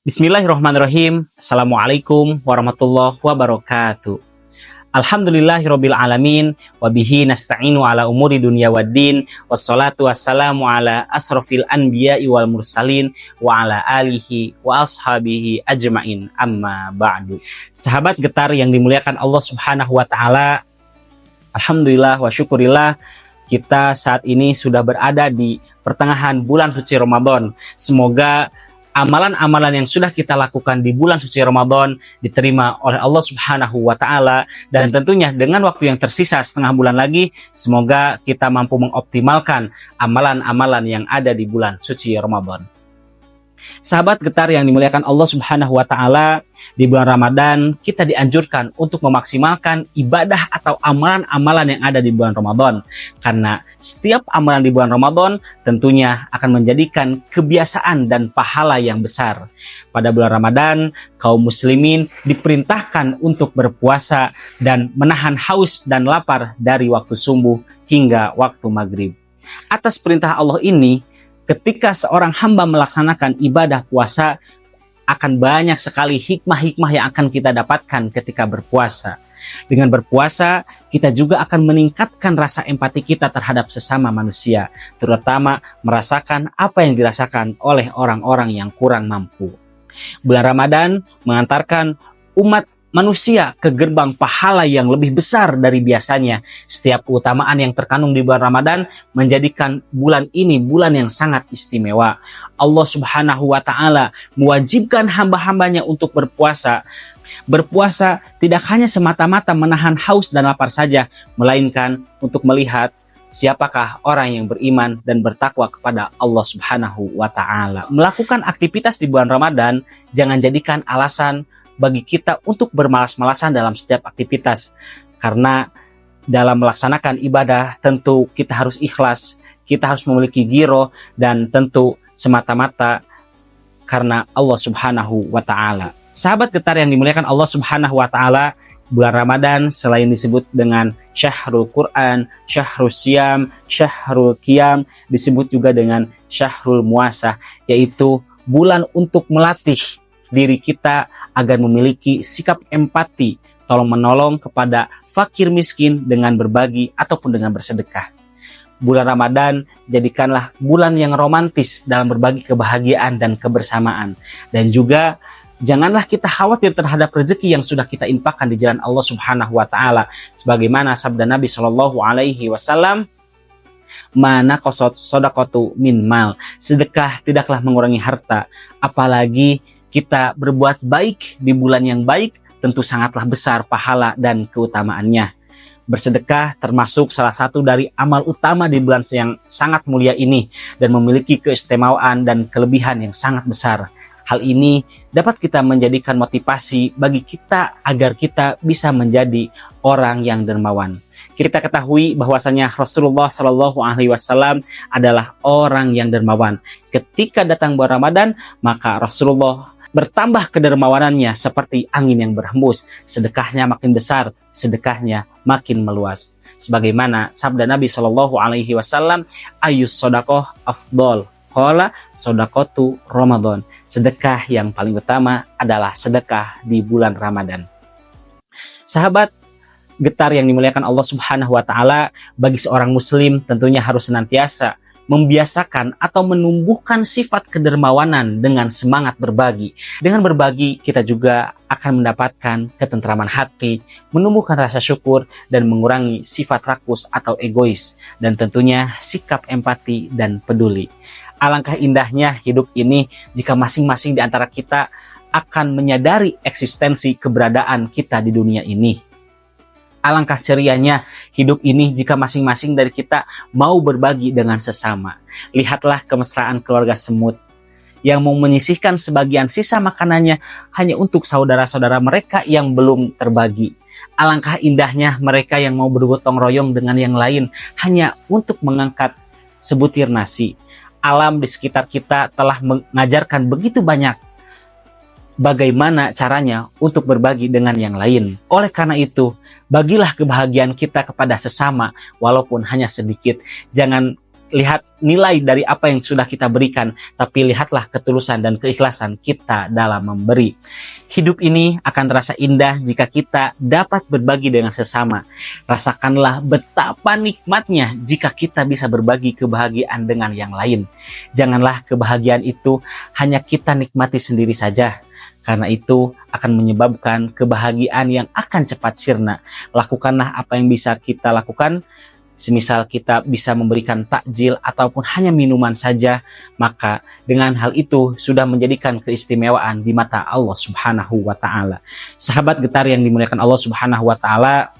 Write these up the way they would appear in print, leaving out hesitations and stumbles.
Bismillahirrahmanirrahim. Assalamualaikum warahmatullahi wabarakatuh. Alhamdulillahirabbil alamin wa bihi nasta'inu ala umuri dunya waddin wassalatu wassalamu ala asrofil anbiya'i wal mursalin wa ala alihi wa ashabihi ajmain, amma ba'du. Sahabat Getar yang dimuliakan Allah Subhanahu wa taala, alhamdulillah wa syukurillah, kita saat ini sudah berada di pertengahan bulan suci Ramadan. Semoga amalan-amalan yang sudah kita lakukan di bulan suci Ramadan diterima oleh Allah Subhanahu wa taala, dan tentunya dengan waktu yang tersisa setengah bulan lagi, semoga kita mampu mengoptimalkan amalan-amalan yang ada di bulan suci Ramadan. Sahabat Getar yang dimuliakan Allah Subhanahu wa taala, di bulan Ramadan kita dianjurkan untuk memaksimalkan ibadah atau amalan-amalan yang ada di bulan Ramadan. Karena setiap amalan di bulan Ramadan tentunya akan menjadikan kebiasaan dan pahala yang besar. Pada bulan Ramadan, kaum muslimin diperintahkan untuk berpuasa dan menahan haus dan lapar dari waktu subuh hingga waktu maghrib. Atas perintah Allah ini, ketika seorang hamba melaksanakan ibadah puasa, akan banyak sekali hikmah-hikmah yang akan kita dapatkan ketika berpuasa. Dengan berpuasa, kita juga akan meningkatkan rasa empati kita terhadap sesama manusia, terutama merasakan apa yang dirasakan oleh orang-orang yang kurang mampu. Bulan Ramadan mengantarkan umat manusia ke gerbang pahala yang lebih besar dari biasanya. Setiap keutamaan yang terkandung di bulan Ramadan menjadikan bulan ini bulan yang sangat istimewa. Allah Subhanahu wa taala mewajibkan hamba-hambanya untuk berpuasa. Berpuasa tidak hanya semata-mata menahan haus dan lapar saja, melainkan untuk melihat siapakah orang yang beriman dan bertakwa kepada Allah Subhanahu wa taala. Melakukan aktivitas di bulan Ramadan jangan jadikan alasan bagi kita untuk bermalas-malasan dalam setiap aktivitas. Karena dalam melaksanakan ibadah tentu kita harus ikhlas, kita harus memiliki giro, dan tentu semata-mata karena Allah Subhanahu wa taala. Sahabat Getar yang dimuliakan Allah Subhanahu wa taala, bulan Ramadan selain disebut dengan Syahrul Quran, Syahrul Siyam, Syahrul Qiyam, disebut juga dengan Syahrul Muasah, yaitu bulan untuk melatih diri kita agar memiliki sikap empati, tolong menolong kepada fakir miskin dengan berbagi ataupun dengan bersedekah. Bulan Ramadan jadikanlah bulan yang romantis dalam berbagi kebahagiaan dan kebersamaan. Dan juga janganlah kita khawatir terhadap rezeki yang sudah kita infakkan di jalan Allah Subhanahu wa taala. Sebagaimana sabda Nabi Shallallahu alaihi wasallam, "Mana qasat shadaqatu min mal." Sedekah tidaklah mengurangi harta, apalagi kita berbuat baik di bulan yang baik, tentu sangatlah besar pahala dan keutamaannya. Bersedekah termasuk salah satu dari amal utama di bulan yang sangat mulia ini dan memiliki keistimewaan dan kelebihan yang sangat besar. Hal ini dapat kita menjadikan motivasi bagi kita agar kita bisa menjadi orang yang dermawan. Kita ketahui bahwasanya Rasulullah Shallallahu alaihi wasallam adalah orang yang dermawan. Ketika datang bulan Ramadan, maka Rasulullah bertambah kedermawanannya seperti angin yang berhembus. Sedekahnya makin besar, sedekahnya makin meluas. Sebagaimana sabda Nabi Shallallahu alaihi wasallam, "Ayyus shadaqah afdol?" Qala shadaqatu Ramadan. Sedekah yang paling utama adalah sedekah di bulan Ramadan. Sahabat Getar yang dimuliakan Allah Subhanahu wa taala, bagi seorang muslim tentunya harus senantiasa membiasakan atau menumbuhkan sifat kedermawanan dengan semangat berbagi. Dengan berbagi, kita juga akan mendapatkan ketentraman hati, menumbuhkan rasa syukur, dan mengurangi sifat rakus atau egois, dan tentunya sikap empati dan peduli. Alangkah indahnya hidup ini jika masing-masing di antara kita akan menyadari eksistensi keberadaan kita di dunia ini. Alangkah cerianya hidup ini jika masing-masing dari kita mau berbagi dengan sesama. Lihatlah kemesraan keluarga semut yang mau menyisihkan sebagian sisa makanannya hanya untuk saudara-saudara mereka yang belum terbagi. Alangkah indahnya mereka yang mau bergotong royong dengan yang lain hanya untuk mengangkat sebutir nasi. alam di sekitar kita telah mengajarkan begitu banyak bagaimana caranya untuk berbagi dengan yang lain. Oleh karena itu, bagilah kebahagiaan kita kepada sesama walaupun hanya sedikit. Jangan lihat nilai dari apa yang sudah kita berikan, tapi lihatlah ketulusan dan keikhlasan kita dalam memberi. Hidup ini akan terasa indah jika kita dapat berbagi dengan sesama. Rasakanlah betapa nikmatnya jika kita bisa berbagi kebahagiaan dengan yang lain. Janganlah kebahagiaan itu hanya kita nikmati sendiri saja, karena itu akan menyebabkan kebahagiaan yang akan cepat sirna. Lakukanlah apa yang bisa kita lakukan. Semisal kita bisa memberikan takjil ataupun hanya minuman saja, maka dengan hal itu sudah menjadikan keistimewaan di mata Allah Subhanahu wa Ta'ala. Sahabat Getar yang dimuliakan Allah Subhanahu wa Ta'ala,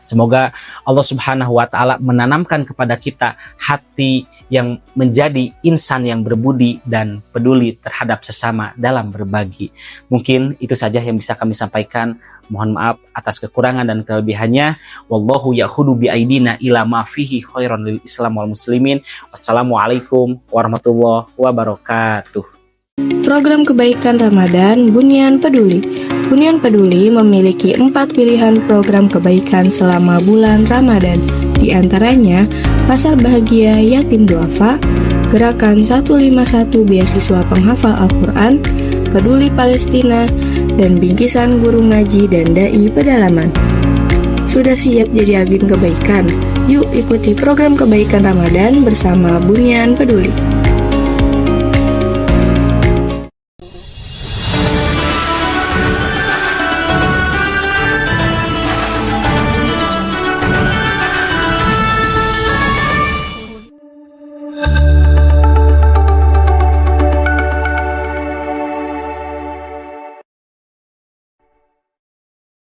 semoga Allah Subhanahu wa Ta'ala menanamkan kepada kita hati yang menjadi insan yang berbudi dan peduli terhadap sesama dalam berbagi. Mungkin itu saja yang bisa kami sampaikan. Mohon maaf atas kekurangan dan kelebihannya. Wallahu ya'khudhu bi'aidina ila ma fihi khairan lil Islam wal muslimin. Wassalamualaikum warahmatullahi wabarakatuh. Program kebaikan Ramadan Bunyan Peduli. Bunyan Peduli memiliki 4 pilihan program kebaikan selama bulan Ramadan. Di antaranya, Pasar Bahagia Yatim Duafa, Gerakan 151 Beasiswa Penghafal Al-Quran, Peduli Palestina, dan Bingkisan Guru Ngaji dan Dai Pedalaman. Sudah siap jadi agen kebaikan? Yuk ikuti program kebaikan Ramadan bersama Bunyan Peduli.